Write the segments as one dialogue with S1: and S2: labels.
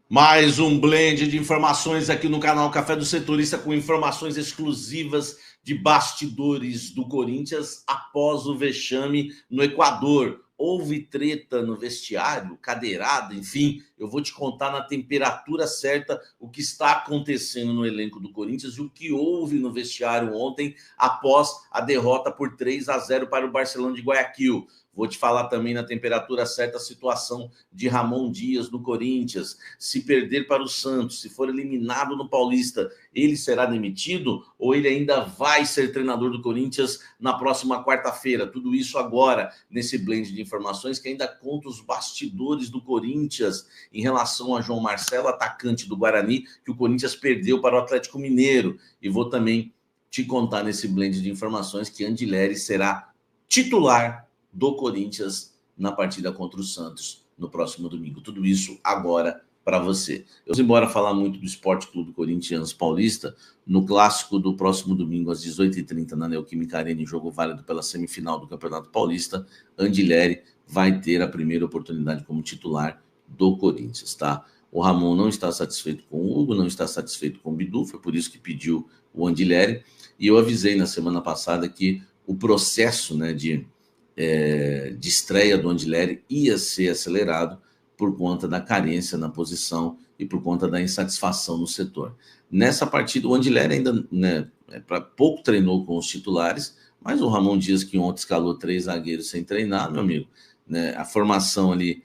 S1: Mais um blend de informações aqui no canal Café do Setorista, com informações exclusivas de bastidores do Corinthians após o vexame no Equador. Houve treta no vestiário, cadeirada, enfim, eu vou te contar na temperatura certa o que está acontecendo no elenco do Corinthians e o que houve no vestiário ontem após a derrota por 3-0 para o Barcelona de Guayaquil. Vou te falar também na temperatura certa a situação de Ramon Dias no Corinthians. Se perder para o Santos, se for eliminado no Paulista, ele será demitido ou ele ainda vai ser treinador do Corinthians na próxima quarta-feira? Tudo isso agora, nesse blend de informações que ainda conta os bastidores do Corinthians em relação a João Marcelo, atacante do Guarani, que o Corinthians perdeu para o Atlético Mineiro. E vou também te contar nesse blend de informações que Andileri será titular do Corinthians na partida contra o Santos no próximo domingo. Tudo isso agora para você. Eu vou embora falar muito do Esporte Clube Corinthians Paulista no clássico do próximo domingo às 18h30 na Neoquímica Arena, em jogo válido pela semifinal do Campeonato Paulista. Andileri vai ter a primeira oportunidade como titular do Corinthians, tá? O Ramon não está satisfeito com o Hugo, não está satisfeito com o Bidu, foi por isso que pediu o Andileri. E eu avisei na semana passada que o processo, né, de estreia do Andileri ia ser acelerado por conta da carência na posição e por conta da insatisfação no setor. Nessa partida, o Andileri ainda, né, pouco treinou com os titulares, mas o Ramon Dias, que ontem escalou 3 zagueiros sem treinar, meu amigo, né, a formação ali,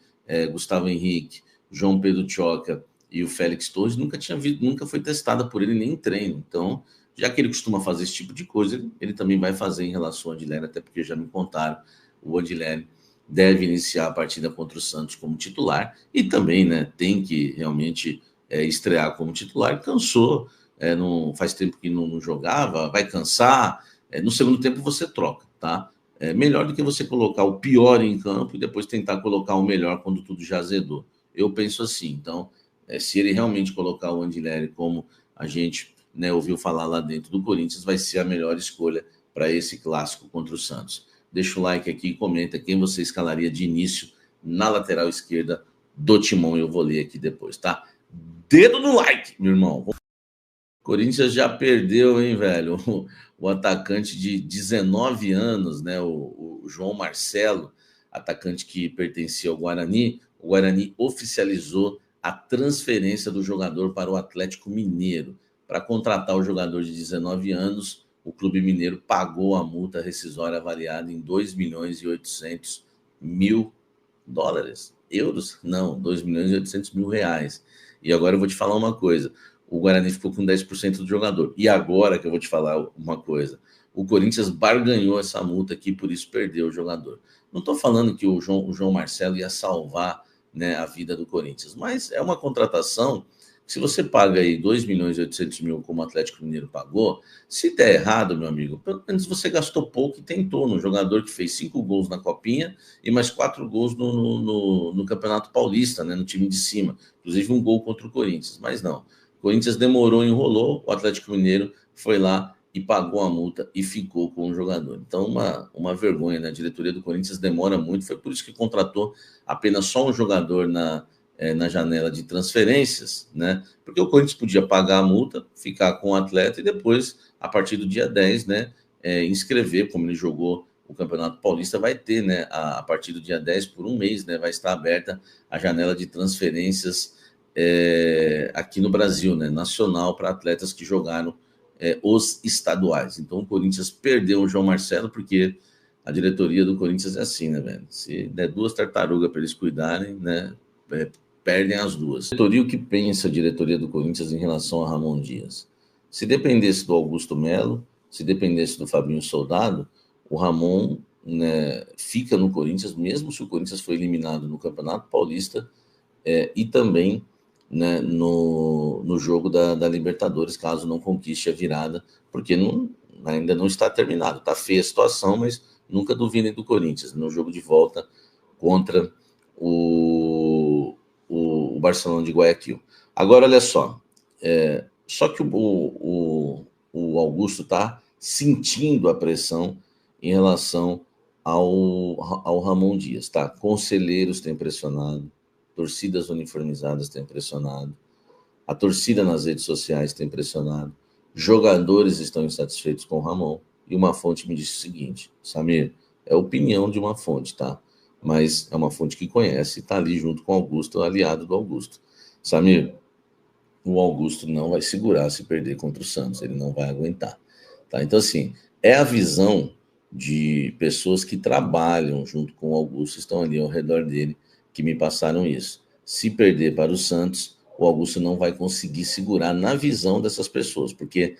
S1: Gustavo Henrique, João Pedro Tchoca e o Félix Torres nunca foi testada por ele nem em treino. Então, já que ele costuma fazer esse tipo de coisa, ele também vai fazer em relação ao Andileri, até porque já me contaram, o Andileri deve iniciar a partida contra o Santos como titular e também, né, tem que realmente estrear como titular. Cansou, não faz tempo que não jogava, vai cansar. No segundo tempo você troca, tá? É melhor do que você colocar o pior em campo e depois tentar colocar o melhor quando tudo já azedou. Eu penso assim. Então, se ele realmente colocar o Andileri como a gente, né, ouviu falar lá dentro do Corinthians, vai ser a melhor escolha para esse clássico contra o Santos. Deixa o like aqui e comenta quem você escalaria de início na lateral esquerda do Timão. Eu vou ler aqui depois, tá? Dedo no like, meu irmão. Corinthians já perdeu, hein, velho? O atacante de 19 anos, né? O João Marcelo, atacante que pertencia ao Guarani. O Guarani oficializou a transferência do jogador para o Atlético Mineiro. Para contratar o jogador de 19 anos, o Clube Mineiro pagou a multa rescisória avaliada em 2.800.000 dólares. Euros? Não, 2.800.000 reais. E agora eu vou te falar uma coisa. O Guarani ficou com 10% do jogador. E agora que eu vou te falar uma coisa. O Corinthians barganhou essa multa aqui, por isso perdeu o jogador. Não estou falando que o João Marcelo ia salvar, né, a vida do Corinthians, mas é uma contratação. Se você paga aí 2.800.000 como o Atlético Mineiro pagou, se der errado, meu amigo, pelo menos você gastou pouco e tentou no jogador que fez 5 gols na Copinha e mais 4 gols no Campeonato Paulista, né, no time de cima. Inclusive um gol contra o Corinthians, mas não. O Corinthians demorou, enrolou, o Atlético Mineiro foi lá e pagou a multa e ficou com o jogador. Então, uma vergonha, né? A diretoria do Corinthians demora muito, foi por isso que contratou apenas só um jogador na janela de transferências, né? Porque o Corinthians podia pagar a multa, ficar com o atleta e depois, a partir do dia 10, né, inscrever, como ele jogou o Campeonato Paulista, vai ter, né, a partir do dia 10, por um mês, né, vai estar aberta a janela de transferências aqui no Brasil, né, nacional, para atletas que jogaram os estaduais. Então o Corinthians perdeu o João Marcelo, porque a diretoria do Corinthians é assim, né, velho? Se der 2 tartarugas para eles cuidarem, né, perdem as duas. A diretoria, o que pensa a diretoria do Corinthians em relação a Ramon Dias? Se dependesse do Augusto Melo, se dependesse do Fabinho Soldado, o Ramon, né, fica no Corinthians, mesmo se o Corinthians for eliminado no Campeonato Paulista e também, né, no jogo da Libertadores, caso não conquiste a virada, porque ainda não está terminado. Está feia a situação, mas nunca duvidem do Corinthians no jogo de volta contra o Barcelona de Guayaquil. Agora, olha só, só que o Augusto está sentindo a pressão em relação ao Ramon Dias, tá? Conselheiros têm pressionado, torcidas uniformizadas têm pressionado, a torcida nas redes sociais tem pressionado, jogadores estão insatisfeitos com o Ramon, e uma fonte me disse o seguinte: Samir, é opinião de uma fonte, tá? Mas é uma fonte que conhece, está ali junto com o Augusto, aliado do Augusto. Samir, o Augusto não vai segurar se perder contra o Santos, ele não vai aguentar. Tá? Então, assim, é a visão de pessoas que trabalham junto com o Augusto, estão ali ao redor dele, que me passaram isso. Se perder para o Santos, o Augusto não vai conseguir segurar na visão dessas pessoas, porque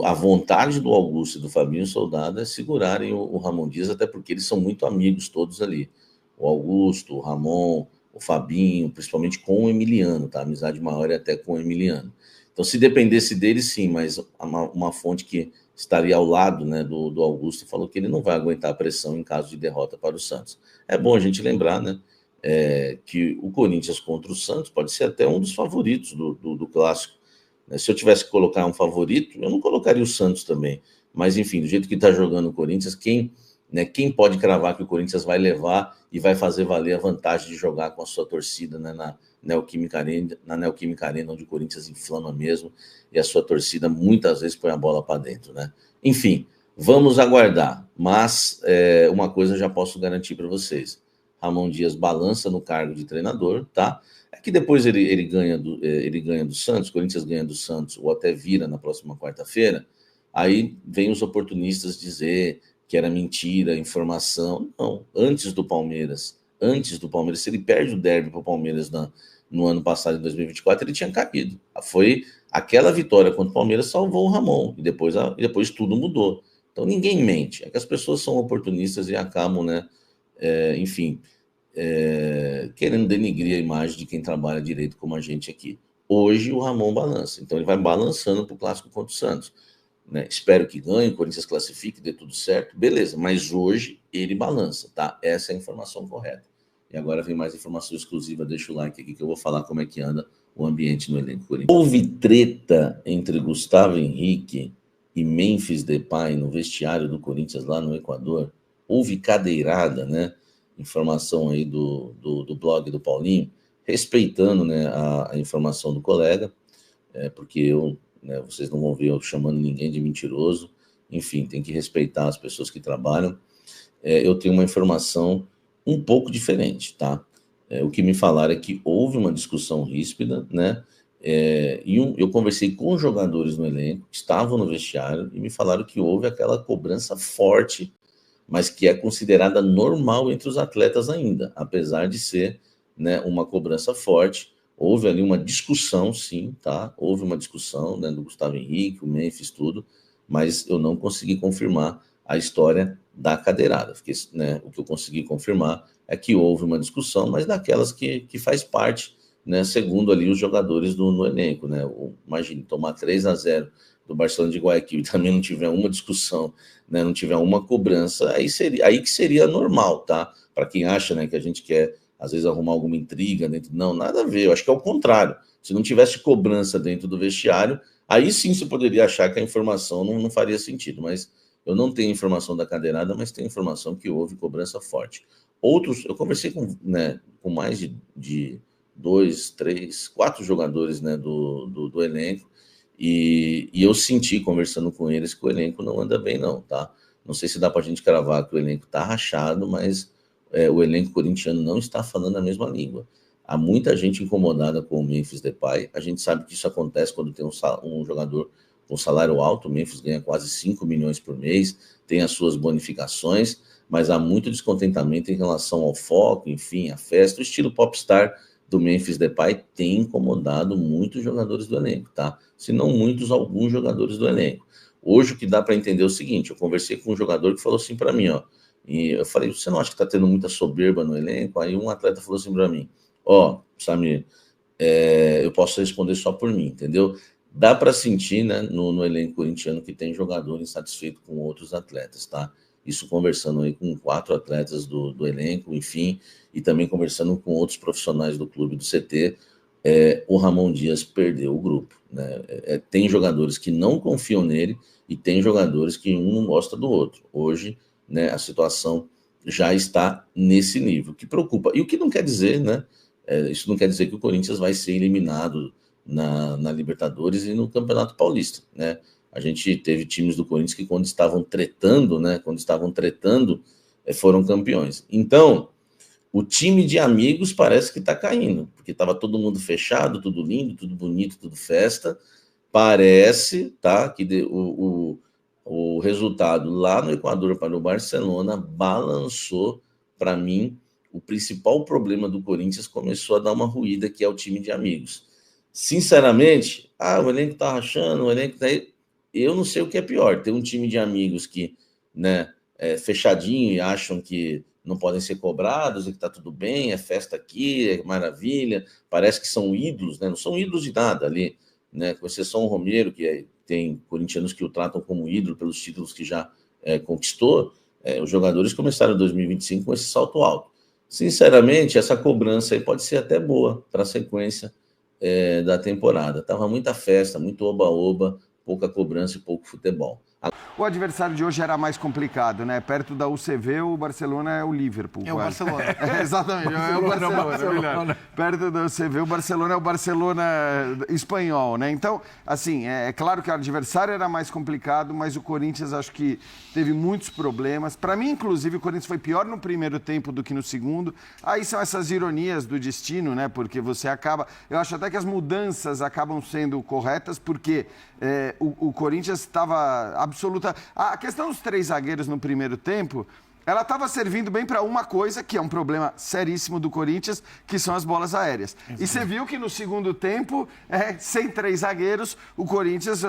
S1: a vontade do Augusto e do Fabinho Soldado é segurarem o Ramon Dias, até porque eles são muito amigos todos ali. O Augusto, o Ramon, o Fabinho, principalmente com o Emiliano, tá? A amizade maior é até com o Emiliano. Então, se dependesse dele, sim, mas uma fonte que estaria ao lado, né, do Augusto falou que ele não vai aguentar a pressão em caso de derrota para o Santos. É bom a gente lembrar, né, que o Corinthians contra o Santos pode ser até um dos favoritos do clássico. Se eu tivesse que colocar um favorito, eu não colocaria o Santos também. Mas, enfim, do jeito que está jogando o Corinthians, quem pode cravar que o Corinthians vai levar e vai fazer valer a vantagem de jogar com a sua torcida, né, na Neoquímica Arena, onde o Corinthians inflama mesmo, e a sua torcida muitas vezes põe a bola para dentro, né? Enfim, vamos aguardar. Mas uma coisa eu já posso garantir para vocês: Ramon Dias balança no cargo de treinador, tá? É que depois ele ganha do Santos, o Corinthians ganha do Santos, ou até vira na próxima quarta-feira, aí vem os oportunistas dizer que era mentira, informação. Não, antes do Palmeiras, se ele perde o derby para o Palmeiras no ano passado, em 2024, ele tinha caído. Foi aquela vitória contra o Palmeiras salvou o Ramon, e depois tudo mudou. Então ninguém mente, é que as pessoas são oportunistas e acabam, né, enfim, querendo denigrir a imagem de quem trabalha direito como a gente aqui. Hoje o Ramon balança, então ele vai balançando para o clássico contra o Santos. Né? Espero que ganhe, o Corinthians classifique, dê tudo certo, beleza, mas hoje ele balança, tá? Essa é a informação correta. E agora vem mais informação exclusiva, deixa o like aqui que eu vou falar como é que anda o ambiente no elenco corintiano. Houve treta entre Gustavo Henrique e Memphis Depay no vestiário do Corinthians lá no Equador. Houve cadeirada, né? Informação aí do blog do Paulinho, respeitando, né, a informação do colega, porque vocês não vão ver eu chamando ninguém de mentiroso. Enfim, tem que respeitar as pessoas que trabalham. Eu tenho uma informação um pouco diferente, tá? O que me falaram é que houve uma discussão ríspida, né? Eu conversei com jogadores no elenco, que estavam no vestiário, e me falaram que houve aquela cobrança forte, mas que é considerada normal entre os atletas ainda, apesar de ser, né, uma cobrança forte. Houve ali uma discussão, sim, tá? Houve uma discussão, né, do Gustavo Henrique, o Memphis, tudo, mas eu não consegui confirmar a história da cadeirada. Né, o que eu consegui confirmar é que houve uma discussão, mas daquelas que faz parte, né, segundo ali os jogadores no elenco, né? Imagine, tomar 3-0 do Barcelona de Guayaquil e também não tiver uma discussão, né, não tiver uma cobrança, aí que seria normal, tá? Para quem acha, né, que a gente quer às vezes arrumar alguma intriga dentro. Não, nada a ver, eu acho que é o contrário. Se não tivesse cobrança dentro do vestiário, aí sim você poderia achar que a informação não faria sentido, mas eu não tenho informação da cadeirada, mas tenho informação que houve cobrança forte. Eu conversei com mais de 2, 3, 4 jogadores, né, do elenco, e eu senti, conversando com eles, que o elenco não anda bem não, tá? Não sei se dá pra gente cravar que o elenco tá rachado, mas o elenco corintiano não está falando a mesma língua. Há muita gente incomodada com o Memphis Depay. A gente sabe que isso acontece quando tem um jogador com salário alto. O Memphis ganha quase 5 milhões por mês, tem as suas bonificações, mas há muito descontentamento em relação ao foco, enfim, a festa. O estilo popstar do Memphis Depay tem incomodado muitos jogadores do elenco, tá? Se não muitos, alguns jogadores do elenco. Hoje o que dá para entender é o seguinte: eu conversei com um jogador que falou assim para mim, ó, e eu falei, você não acha que está tendo muita soberba no elenco? Aí um atleta falou assim para mim, Samir, eu posso responder só por mim, entendeu? Dá para sentir, né, no elenco corintiano que tem jogador insatisfeito com outros atletas, tá? Isso conversando aí com 4 atletas do elenco, enfim, e também conversando com outros profissionais do clube do CT, o Ramon Dias perdeu o grupo, né? Tem jogadores que não confiam nele e tem jogadores que um não gosta do outro. Hoje, né, a situação já está nesse nível, que preocupa. E o que não quer dizer, né, Isso não quer dizer que o Corinthians vai ser eliminado na Libertadores e no Campeonato Paulista, né? A gente teve times do Corinthians que quando estavam tretando, foram campeões. Então, o time de amigos parece que está caindo, porque estava todo mundo fechado, tudo lindo, tudo bonito, tudo festa. Parece, tá, que o resultado lá no Equador para o Barcelona balançou, para mim, o principal problema do Corinthians começou a dar uma ruída, que é o time de amigos. Sinceramente, o elenco tá rachando, o elenco tá aí. Eu não sei o que é pior, ter um time de amigos que, né, é fechadinho e acham que não podem ser cobrados e que tá tudo bem, é festa aqui, é maravilha, parece que são ídolos, né? Não são ídolos de nada ali, né? Com exceção o Romero, que tem corintianos que o tratam como ídolo pelos títulos que já conquistou, os jogadores começaram 2025 com esse salto alto. Sinceramente, essa cobrança aí pode ser até boa para a sequência da temporada. Tava muita festa, muito oba-oba, pouca cobrança e pouco futebol.
S2: O adversário de hoje era mais complicado, né? Perto da UCV, o Barcelona é o Liverpool.
S3: É o Barcelona.
S2: Exatamente, é o Barcelona. Perto da UCV, o Barcelona é o Barcelona espanhol, né? Então, assim, é claro que o adversário era mais complicado, mas o Corinthians acho que teve muitos problemas. Para mim, inclusive, o Corinthians foi pior no primeiro tempo do que no segundo. Aí são essas ironias do destino, né? Porque você acaba... Eu acho até que as mudanças acabam sendo corretas, porque o Corinthians estava absoluta... A questão dos 3 zagueiros no primeiro tempo, ela estava servindo bem para uma coisa, que é um problema seríssimo do Corinthians, que são as bolas aéreas. Exatamente. E você viu que no segundo tempo, sem 3 zagueiros, o Corinthians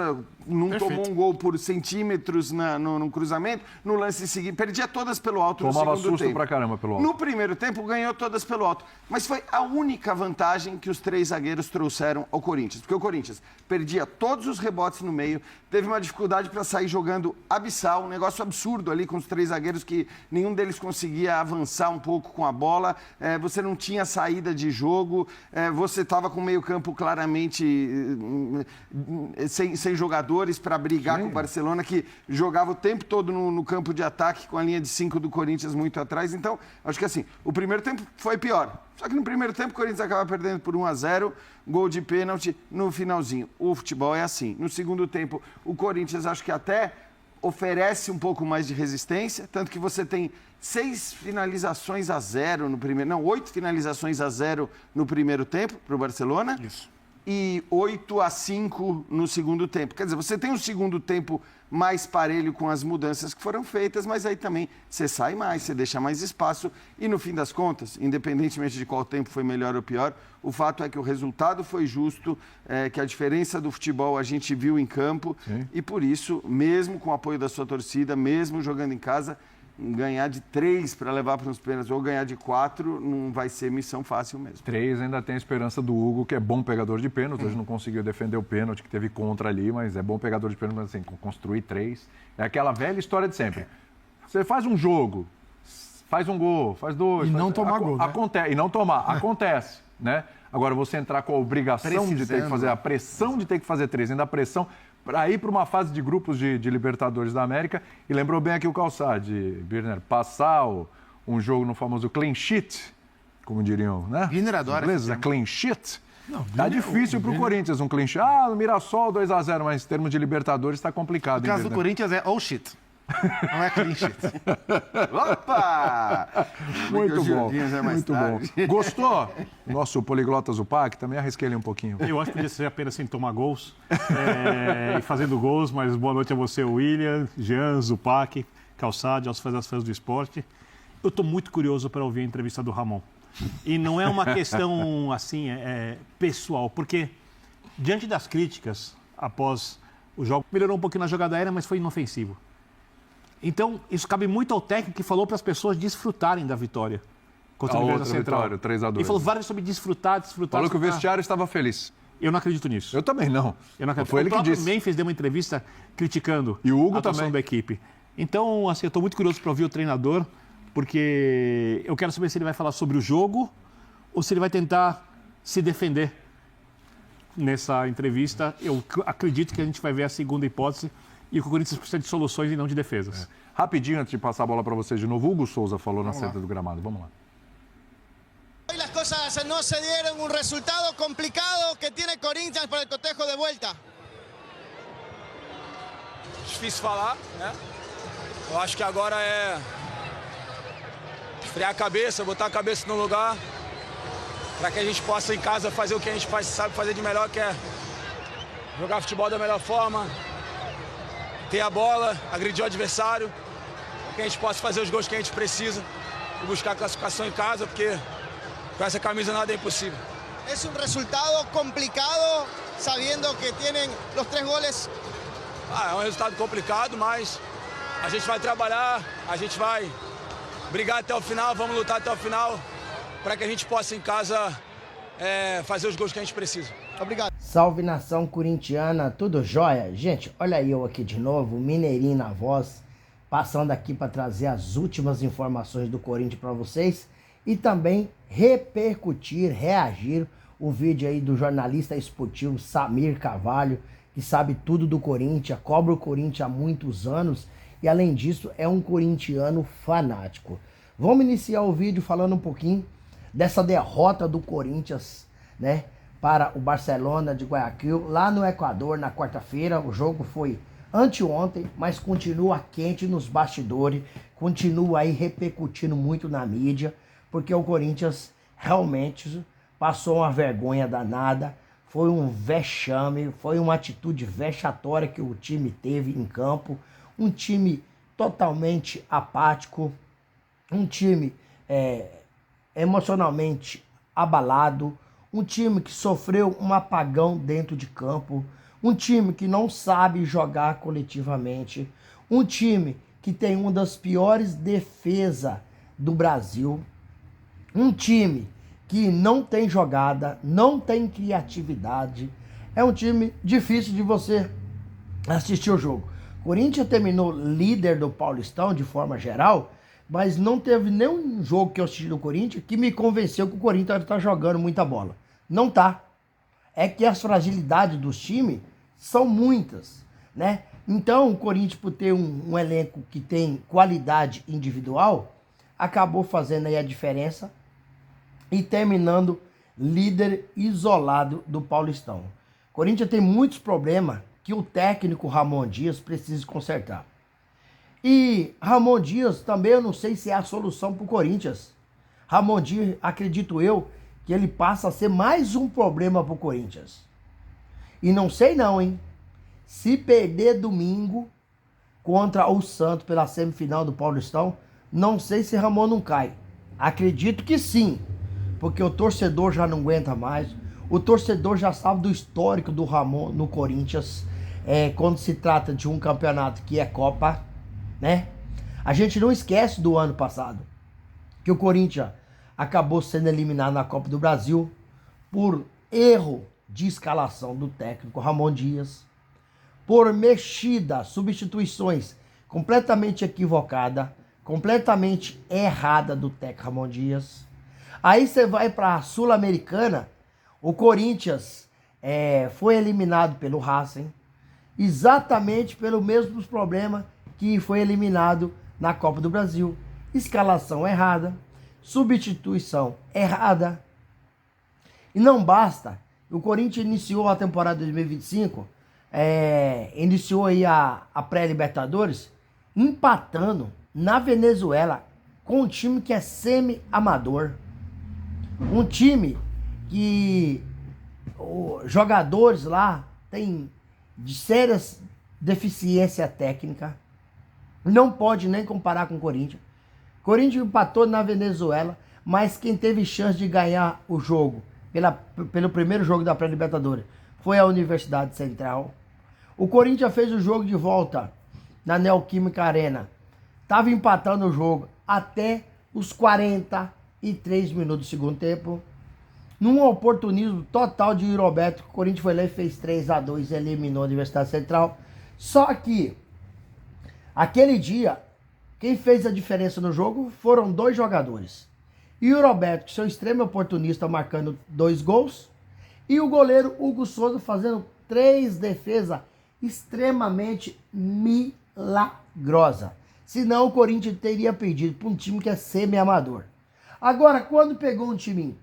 S2: não tomou um gol por centímetros no cruzamento, no lance seguinte, perdia todas pelo alto no segundo tempo.
S4: Tomava susto pra caramba pelo alto.
S2: No primeiro tempo, ganhou todas pelo alto. Mas foi a única vantagem que os 3 zagueiros trouxeram ao Corinthians. Porque o Corinthians perdia todos os rebotes no meio, teve uma dificuldade para sair jogando abissal, um negócio absurdo ali com os 3 zagueiros que nenhum deles conseguia avançar um pouco com a bola, você não tinha saída de jogo, você estava com o meio-campo claramente sem jogadores para brigar com o Barcelona, que jogava o tempo todo no campo de ataque com a linha de 5 do Corinthians muito atrás. Então, acho que assim, o primeiro tempo foi pior. Só que no primeiro tempo o Corinthians acaba perdendo por 1-0, gol de pênalti no finalzinho. O futebol é assim. No segundo tempo, o Corinthians acho que até oferece um pouco mais de resistência, tanto que você tem 6 finalizações a 0 no primeiro... Não, 8 finalizações a 0 no primeiro tempo para o Barcelona.
S3: Isso.
S2: E 8-5 no segundo tempo. Quer dizer, você tem um segundo tempo mais parelho com as mudanças que foram feitas, mas aí também você sai mais, você deixa mais espaço. E no fim das contas, independentemente de qual tempo foi melhor ou pior, o fato é que o resultado foi justo, que a diferença do futebol a gente viu em campo. Sim. E por isso, mesmo com o apoio da sua torcida, mesmo jogando em casa, ganhar de 3 para levar para os pênaltis ou ganhar de 4 não vai ser missão fácil mesmo.
S4: 3 ainda tem a esperança do Hugo, que é bom pegador de pênalti. Hoje não conseguiu defender o pênalti, que teve contra ali, mas é bom pegador de pênalti, mas assim, construir 3. É aquela velha história de sempre. Você faz um jogo, faz um gol, faz 2...
S3: E não tomar gol,
S4: né? E não tomar. Acontece, né? Agora, você entrar com a obrigação de ter que fazer, a pressão de ter que fazer 3, ainda a pressão para ir para uma fase de grupos de Libertadores da América. E lembrou bem aqui o Calçade, Birner, passar um jogo no famoso clean sheet, como diriam, né?
S3: Birner adora.
S4: Beleza, clean sheet. Não, tá difícil para o Corinthians um clean sheet. No Mirassol 2-0, mas em termos de Libertadores está complicado.
S3: No caso do Corinthians é all shit. Não é clean sheet.
S2: Opa!
S4: Muito bom, muito bom. Gostou? Nosso poliglota Zupac, também arrisquei ele um pouquinho.
S5: Eu acho que podia ser apenas sem tomar gols e fazendo gols, mas boa noite a você, William, Jean, Zupac, Calçade, aos fãs do esporte. Eu estou muito curioso para ouvir a entrevista do Ramon. E não é uma questão assim, pessoal, porque diante das críticas após o jogo, melhorou um pouquinho na jogada aérea, mas foi inofensivo. Então, isso cabe muito ao técnico que falou para as pessoas desfrutarem da vitória contra o Universidade Central.
S4: Vitória, 3-2.
S5: Ele falou várias sobre desfrutar.
S4: Falou que o vestiário estava feliz.
S5: Eu não acredito nisso.
S4: Eu também não.
S5: Eu não acredito.
S4: Foi ele que disse.
S5: O Memphis deu uma entrevista criticando
S4: e o Hugo
S5: a atuação
S4: também
S5: da equipe. Então, assim, eu estou muito curioso para ouvir o treinador, porque eu quero saber se ele vai falar sobre o jogo ou se ele vai tentar se defender nessa entrevista. Eu acredito que a gente vai ver a segunda hipótese, e o Corinthians precisa de soluções e não de defesas.
S4: Rapidinho, antes de passar a bola para vocês de novo, Hugo Souza falou na saída do gramado. Vamos lá.
S6: Hoy las cosas no se dieron un resultado complicado que tiene Corinthians para el cotejo de vuelta?
S7: Difícil falar, né? Eu acho que agora é esfriar a cabeça, botar a cabeça no lugar, para que a gente possa em casa fazer o que a gente sabe fazer de melhor, que é jogar futebol da melhor forma, ter a bola, agredir o adversário, para que a gente possa fazer os gols que a gente precisa e buscar a classificação em casa, porque com essa camisa nada é impossível.
S6: Es un resultado complicado, sabiendo que tienen los 3 goles.
S7: É um resultado complicado, mas a gente vai trabalhar, a gente vai brigar até o final, vamos lutar até o final, para que a gente possa em casa fazer os gols que a gente precisa.
S6: Obrigado.
S8: Salve nação corintiana, tudo jóia? Gente, olha eu aqui de novo, Mineirinho na voz, passando aqui para trazer as últimas informações do Corinthians para vocês e também repercutir, reagir o vídeo aí do jornalista esportivo Samir Carvalho, que sabe tudo do Corinthians, cobra o Corinthians há muitos anos e além disso é um corintiano fanático. Vamos iniciar o vídeo falando um pouquinho dessa derrota do Corinthians, né, para o Barcelona de Guayaquil, lá no Equador, na quarta-feira. O jogo foi anteontem, mas continua quente nos bastidores, continua aí repercutindo muito na mídia, porque o Corinthians realmente passou uma vergonha danada, foi um vexame, foi uma atitude vexatória que o time teve em campo, um time totalmente apático, um time emocionalmente abalado, um time que sofreu um apagão dentro de campo, um time que não sabe jogar coletivamente, um time que tem uma das piores defesas do Brasil, um time que não tem jogada, não tem criatividade, é um time difícil de você assistir o jogo. O Corinthians terminou líder do Paulistão de forma geral, mas não teve nenhum jogo que eu assisti do Corinthians que me convenceu que o Corinthians está jogando muita bola. Não tá. É que as fragilidades dos times são muitas, né? Então, o Corinthians, por ter um elenco que tem qualidade individual, acabou fazendo aí a diferença e terminando líder isolado do Paulistão. O Corinthians tem muitos problemas que o técnico Ramon Dias precisa consertar. E Ramon Dias também eu não sei se é a solução para o Corinthians. Ramon Dias, acredito eu, que ele passa a ser mais um problema para o Corinthians. E não sei não, hein? Se perder domingo contra o Santos pela semifinal do Paulistão, não sei se Ramon não cai. Acredito que sim, porque o torcedor já não aguenta mais. O torcedor já sabe do histórico do Ramon no Corinthians, quando se trata de um campeonato que é Copa, né? A gente não esquece do ano passado, que o Corinthians acabou sendo eliminado na Copa do Brasil por erro de escalação do técnico Ramon Dias, por mexida, substituições completamente equivocada, completamente errada do técnico Ramon Dias. Aí você vai para a Sul-Americana, o Corinthians foi eliminado pelo Racing, exatamente pelo mesmo problema que foi eliminado na Copa do Brasil. Escalação errada, substituição errada. E não basta, o Corinthians iniciou a temporada 2025, iniciou aí a pré-Libertadores, empatando na Venezuela com um time que é semi-amador. Um time que os jogadores lá têm sérias deficiência técnica. Não pode nem comparar com o Corinthians. O Corinthians empatou na Venezuela, mas quem teve chance de ganhar o jogo pelo primeiro jogo da pré-Libertadores foi a Universidade Central. O Corinthians fez o jogo de volta na Neoquímica Arena. Estava empatando o jogo até os 43 minutos do segundo tempo. Num oportunismo total de Roberto, o Corinthians foi lá e fez 3-2 e eliminou a Universidade Central. Só que, aquele dia, quem fez a diferença no jogo foram 2 jogadores. E o Roberto, seu extremo oportunista, marcando 2 gols. E o goleiro Hugo Souza fazendo 3 defesas extremamente milagrosas. Senão o Corinthians teria perdido para um time que é semi-amador. Agora, quando pegou um time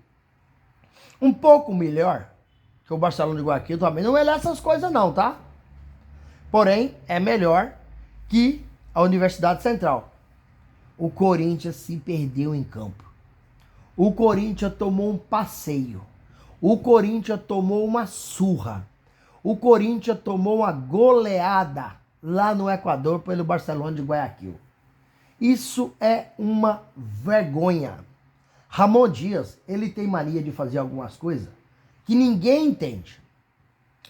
S8: Um pouco melhor que o Barcelona de Guayaquil também. Não é lá essas coisas não, tá? Porém, é melhor que a Universidade Central. O Corinthians se perdeu em campo. O Corinthians tomou um passeio. O Corinthians tomou uma surra. O Corinthians tomou uma goleada lá no Equador pelo Barcelona de Guayaquil. Isso é uma vergonha. Ramon Dias, ele tem mania de fazer algumas coisas que ninguém entende.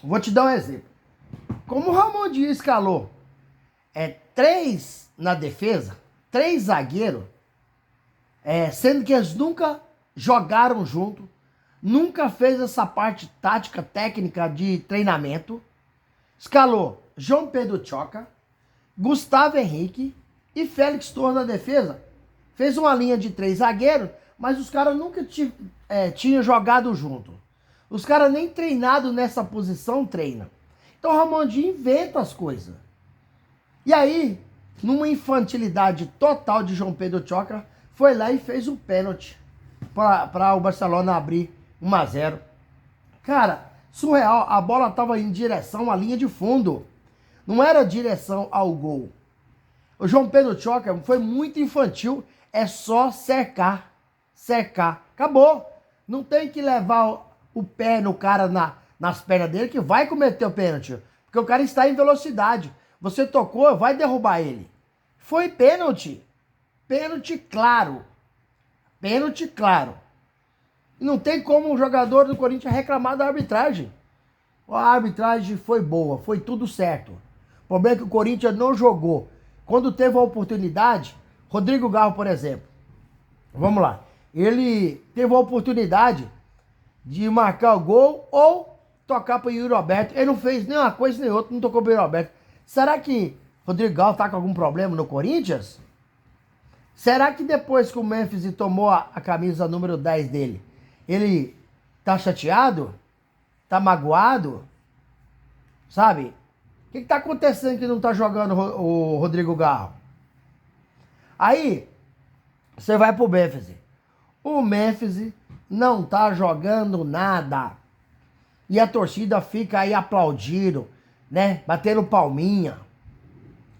S8: Vou te dar um exemplo. Como o Ramon Dias escalou 3 na defesa, 3 zagueiros, sendo que eles nunca jogaram junto, nunca fez essa parte tática, técnica de treinamento, escalou João Pedro Choca, Gustavo Henrique e Félix Torres na defesa. Fez uma linha de 3 zagueiros, mas os caras nunca tinham jogado junto. Os caras nem treinado nessa posição treinam. Então o Ramon Dias inventa as coisas. E aí, numa infantilidade total de João Pedro Choca, foi lá e fez um pênalti para o Barcelona abrir 1-0. Cara, surreal. A bola estava em direção à linha de fundo. Não era direção ao gol. O João Pedro Choca foi muito infantil. É só cercar. Cercar. Acabou. Não tem que levar o pé no cara nas pernas dele que vai cometer o pênalti. Porque o cara está em velocidade. Você tocou, vai derrubar ele. Foi pênalti. Pênalti claro. Pênalti claro. Não tem como um jogador do Corinthians reclamar da arbitragem. A arbitragem foi boa, foi tudo certo. O problema é que o Corinthians não jogou. Quando teve a oportunidade, Rodrigo Garro, por exemplo, vamos lá, ele teve a oportunidade de marcar o gol ou tocar para o Yuri Alberto. Ele não fez nem uma coisa nem outra, não tocou para o Yuri Alberto. Será que Rodrigo Garro está com algum problema no Corinthians? Será que depois que o Memphis tomou a camisa número 10 dele, ele tá chateado? Tá magoado? Sabe? O que tá acontecendo que não tá jogando o Rodrigo Garro? Aí, você vai pro Memphis. O Memphis não tá jogando nada. E a torcida fica aí aplaudindo, né? Batendo palminha.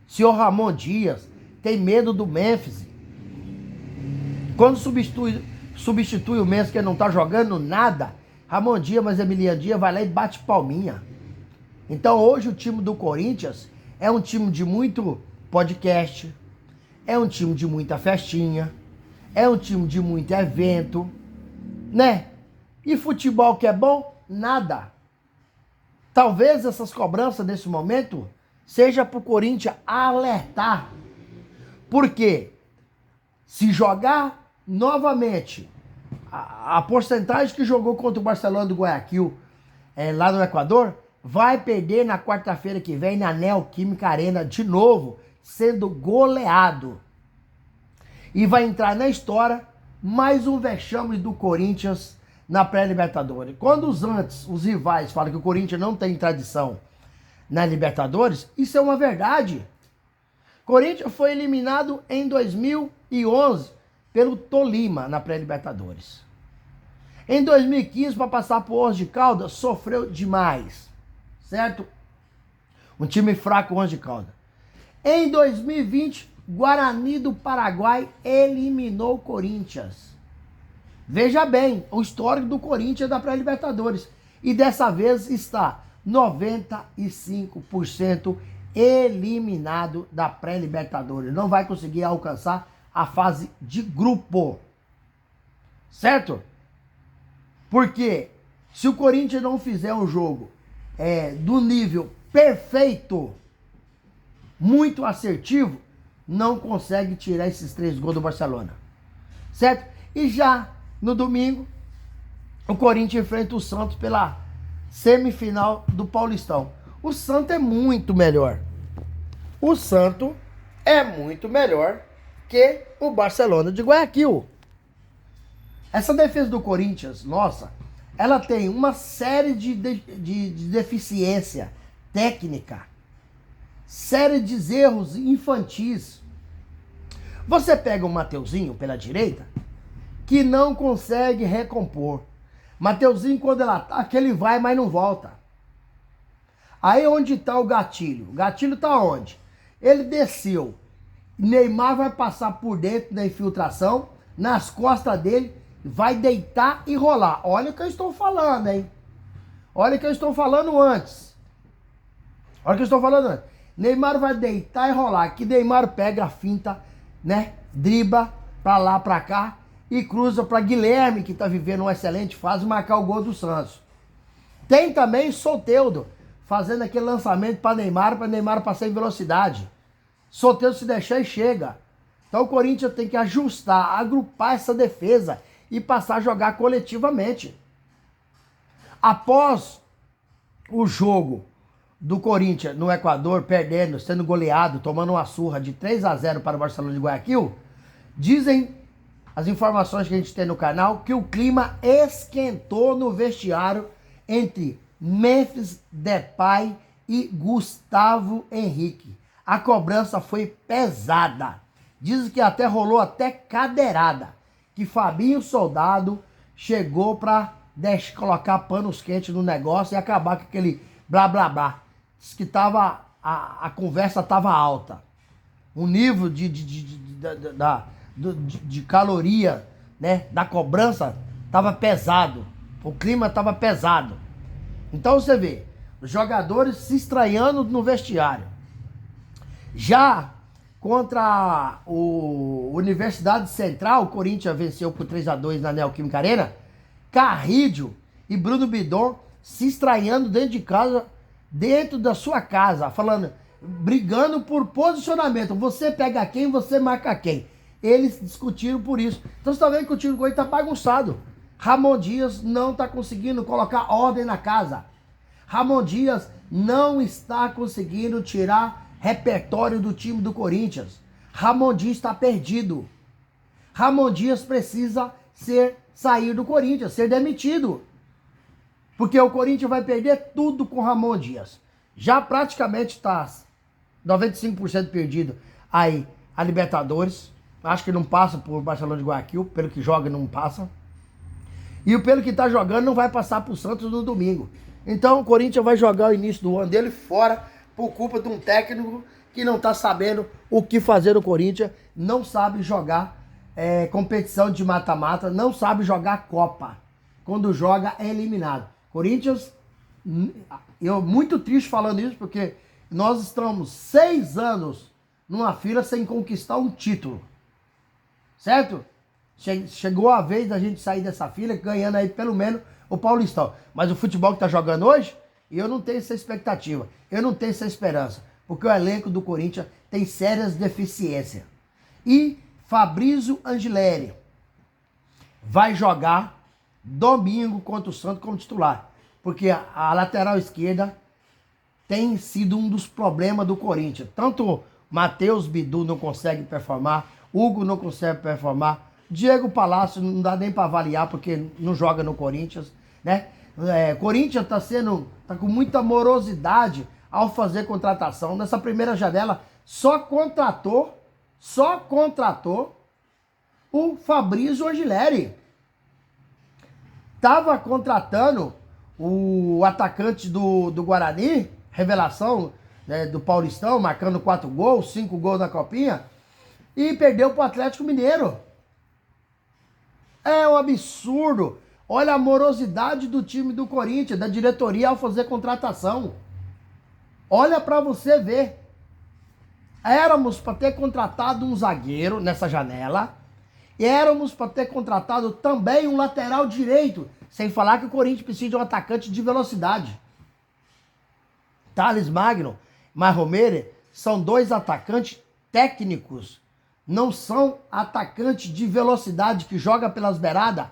S8: Senhor Ramon Dias tem medo do Memphis. Quando substitui o Memphis que não tá jogando nada, Ramon Dias, mas Emiliano Dias vai lá e bate palminha. Então hoje o time do Corinthians é um time de muito podcast, é um time de muita festinha, é um time de muito evento, né? E futebol que é bom? Nada. Talvez essas cobranças nesse momento seja pro Corinthians alertar. Por quê? Se jogar novamente a porcentagem que jogou contra o Barcelona do Guayaquil lá no Equador, vai perder na quarta-feira que vem na Neoquímica Arena de novo, sendo goleado. E vai entrar na história mais um vexame do Corinthians na pré-Libertadores. Quando os rivais falam que o Corinthians não tem tradição na Libertadores, isso é uma verdade. Corinthians foi eliminado em 2011 pelo Tolima na pré-Libertadores. Em 2015, para passar por Once de Caldas, sofreu demais, certo? Um time fraco, Once de Caldas. Em 2020, Guarani do Paraguai eliminou o Corinthians. Veja bem, o histórico do Corinthians da pré-Libertadores. E dessa vez está 95% eliminado da pré-Libertadores. Não vai conseguir alcançar a fase de grupo. Certo? Porque se o Corinthians não fizer um jogo do nível perfeito, muito assertivo, não consegue tirar esses 3 gols do Barcelona. Certo? E já no domingo, o Corinthians enfrenta o Santos pela semifinal do Paulistão. O Santos é muito melhor. O Santos é muito melhor que o Barcelona de Guayaquil. Essa defesa do Corinthians, nossa, ela tem uma série de deficiência técnica, série de erros infantis. Você pega o Mateuzinho pela direita, que não consegue recompor. Mateuzinho, quando ele ataca, ele vai, mas não volta. Aí onde está o gatilho? O gatilho está onde? Ele desceu. Neymar vai passar por dentro da infiltração, nas costas dele, vai deitar e rolar. Olha o que eu estou falando, hein? Olha o que eu estou falando antes. Olha o que eu estou falando antes. Neymar vai deitar e rolar. Que Neymar pega a finta, né? Dribla pra lá, pra cá e cruza para Guilherme, que tá vivendo uma excelente fase, marcar o gol do Santos. Tem também Soteldo fazendo aquele lançamento para Neymar passar em velocidade. Soteldo se deixar e chega. Então o Corinthians tem que ajustar, agrupar essa defesa e passar a jogar coletivamente. Após o jogo do Corinthians no Equador, perdendo, sendo goleado, tomando uma surra de 3-0 para o Barcelona de Guayaquil, dizem as informações que a gente tem no canal que o clima esquentou no vestiário entre Memphis Depay e Gustavo Henrique. A cobrança foi pesada. Dizem que até rolou até cadeirada. Que Fabinho Soldado chegou para colocar panos quentes no negócio e acabar com aquele blá blá blá. Diz que a conversa estava alta. O nível de caloria, né, da cobrança estava pesado. O clima estava pesado. Então você vê, os jogadores se estranhando no vestiário. Já contra o Universidade Central, o Corinthians venceu por 3-2 na Neoquímica Arena. Carrídio e Bruno Bidon se estranhando dentro de casa, dentro da sua casa, falando, brigando por posicionamento. Você pega quem, você marca quem. Eles discutiram por isso. Então você está vendo que o time do Corinthians está bagunçado. Ramon Dias não está conseguindo colocar ordem na casa. Ramon Dias não está conseguindo tirar repertório do time do Corinthians. Ramon Dias está perdido. Ramon Dias precisa sair do Corinthians, ser demitido. Porque o Corinthians vai perder tudo com Ramon Dias. Já praticamente está 95% perdido aí a Libertadores. Acho que não passa por Barcelona de Guayaquil, pelo que joga não passa. E pelo que está jogando não vai passar para o Santos no domingo. Então o Corinthians vai jogar o início do ano dele fora por culpa de um técnico que não está sabendo o que fazer no Corinthians, não sabe jogar competição de mata-mata, não sabe jogar Copa. Quando joga é eliminado. Corinthians, eu muito triste falando isso, porque nós estamos 6 anos numa fila sem conquistar um título. Certo? Chegou a vez da gente sair dessa fila ganhando aí pelo menos o Paulistão. Mas o futebol que tá jogando hoje, eu não tenho essa expectativa. Eu não tenho essa esperança. Porque o elenco do Corinthians tem sérias deficiências. E Fabrício Angileri vai jogar domingo contra o Santos como titular. Porque a lateral esquerda tem sido um dos problemas do Corinthians. Tanto Matheus Bidu não consegue performar, Hugo não consegue performar, Diego Palácio não dá nem para avaliar porque não joga no Corinthians, né? Corinthians tá com muita morosidade ao fazer contratação. Nessa primeira janela só contratou o Fabrício Angileri. Tava contratando o atacante do Guarani, revelação, né, do Paulistão, marcando 4 gols, 5 gols na Copinha, e perdeu pro Atlético Mineiro. É um absurdo. Olha a morosidade do time do Corinthians, da diretoria ao fazer contratação. Olha para você ver. Éramos para ter contratado um zagueiro nessa janela. E éramos para ter contratado também um lateral direito. Sem falar que o Corinthians precisa de um atacante de velocidade. Thales Magno, Marromere são 2 atacantes técnicos. Não são atacantes de velocidade que joga pelas beiradas,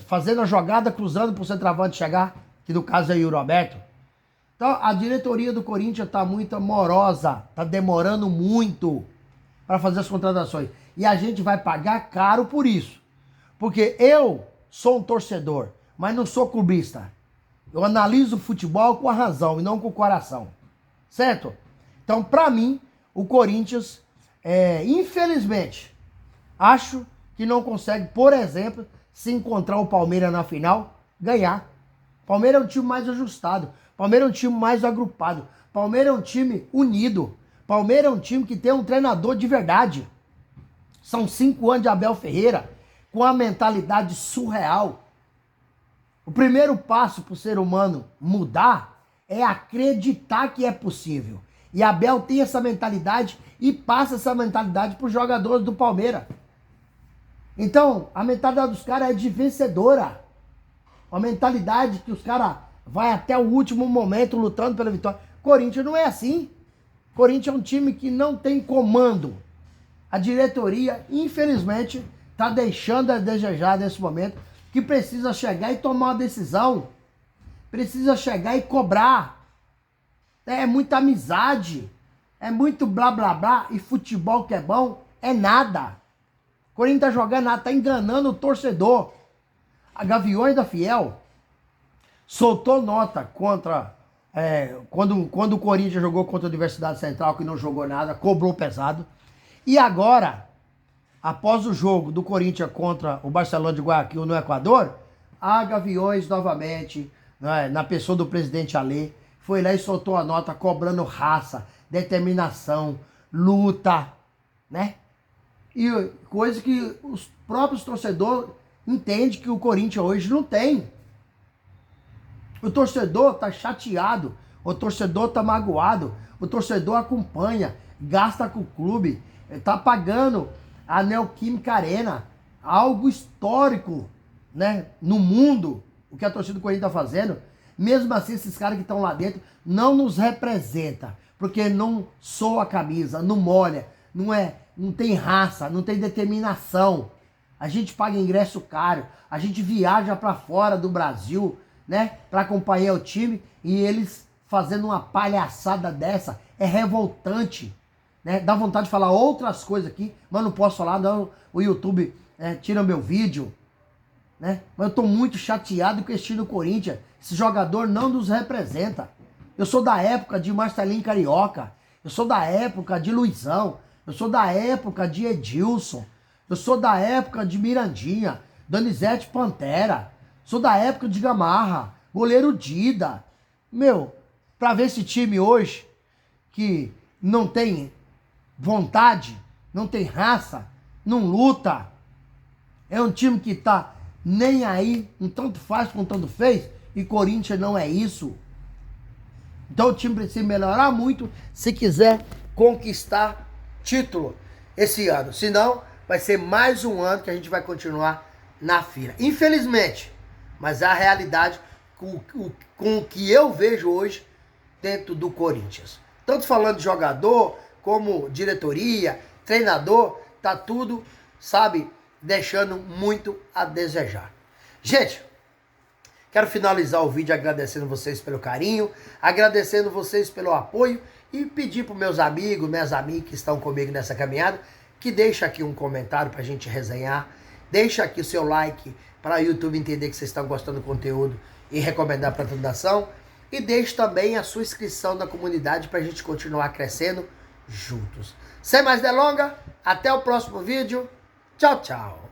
S8: fazendo a jogada, cruzando para o centroavante chegar, que no caso é o Yuri Alberto. Então a diretoria do Corinthians está muito morosa, está demorando muito para fazer as contratações. E a gente vai pagar caro por isso. Porque eu sou um torcedor, mas não sou clubista. Eu analiso o futebol com a razão e não com o coração. Certo? Então, para mim, o Corinthians, infelizmente, acho que não consegue, por exemplo, se encontrar o Palmeiras na final ganhar. Palmeiras é um time mais ajustado. Palmeiras é um time mais agrupado. Palmeiras é um time unido. Palmeiras é um time que tem um treinador de verdade. São 5 anos de Abel Ferreira com a mentalidade surreal. O primeiro passo para o ser humano mudar é acreditar que é possível. E Abel tem essa mentalidade e passa essa mentalidade para os jogadores do Palmeiras. Então, a mentalidade dos caras é de vencedora. A mentalidade que os caras vai até o último momento lutando pela vitória. Corinthians não é assim. Corinthians é um time que não tem comando. A diretoria, infelizmente, está deixando a desejar nesse momento, que precisa chegar e tomar uma decisão. Precisa chegar e cobrar. É muita amizade. É muito blá blá blá. E futebol que é bom é nada. O Corinthians tá jogando nada, tá enganando o torcedor. A Gaviões da Fiel soltou nota contra... quando o Corinthians jogou contra a Universidade Central, que não jogou nada, cobrou pesado. E agora, após o jogo do Corinthians contra o Barcelona de Guayaquil no Equador, a Gaviões novamente, né, na pessoa do presidente Alê, foi lá e soltou a nota cobrando raça, determinação, luta, né? E coisa que os próprios torcedores entendem que o Corinthians hoje não tem. O torcedor tá chateado, o torcedor tá magoado, o torcedor acompanha, gasta com o clube, tá pagando a Neoquímica Arena, algo histórico, né, no mundo, o que a torcida do Corinthians tá fazendo. Mesmo assim, esses caras que estão lá dentro não nos representam, porque não soa a camisa, não molha, não tem raça, não tem determinação. A gente paga ingresso caro, a gente viaja para fora do Brasil, né, para acompanhar o time, e eles fazendo uma palhaçada dessa é revoltante, né? Dá vontade de falar outras coisas aqui, mas não posso falar, não, o YouTube tira meu vídeo, né? Mas eu tô muito chateado com esse time do Corinthians. Esse jogador não nos representa. Eu sou da época de Marcelinho Carioca, eu sou da época de Luizão, eu sou da época de Edilson, eu sou da época de Mirandinha, Donizete Pantera, sou da época de Gamarra, goleiro Dida. Meu, pra ver esse time hoje, que não tem vontade, não tem raça, não luta, é um time que tá nem aí, um tanto faz com tanto fez, e Corinthians não é isso. Então o time precisa melhorar muito se quiser conquistar título esse ano. Senão, vai ser mais um ano que a gente vai continuar na fila. Infelizmente, mas a realidade com o que eu vejo hoje dentro do Corinthians. Tanto falando de jogador, como diretoria, treinador, tá tudo, sabe, deixando muito a desejar. Gente, quero finalizar o vídeo agradecendo vocês pelo carinho, agradecendo vocês pelo apoio e pedir para meus amigos, minhas amigas que estão comigo nessa caminhada, que deixa aqui um comentário para a gente resenhar, deixa aqui o seu like para o YouTube entender que vocês estão gostando do conteúdo e recomendar para toda nação, e deixe também a sua inscrição na comunidade para a gente continuar crescendo juntos. Sem mais delongas, até o próximo vídeo. Tchau, tchau.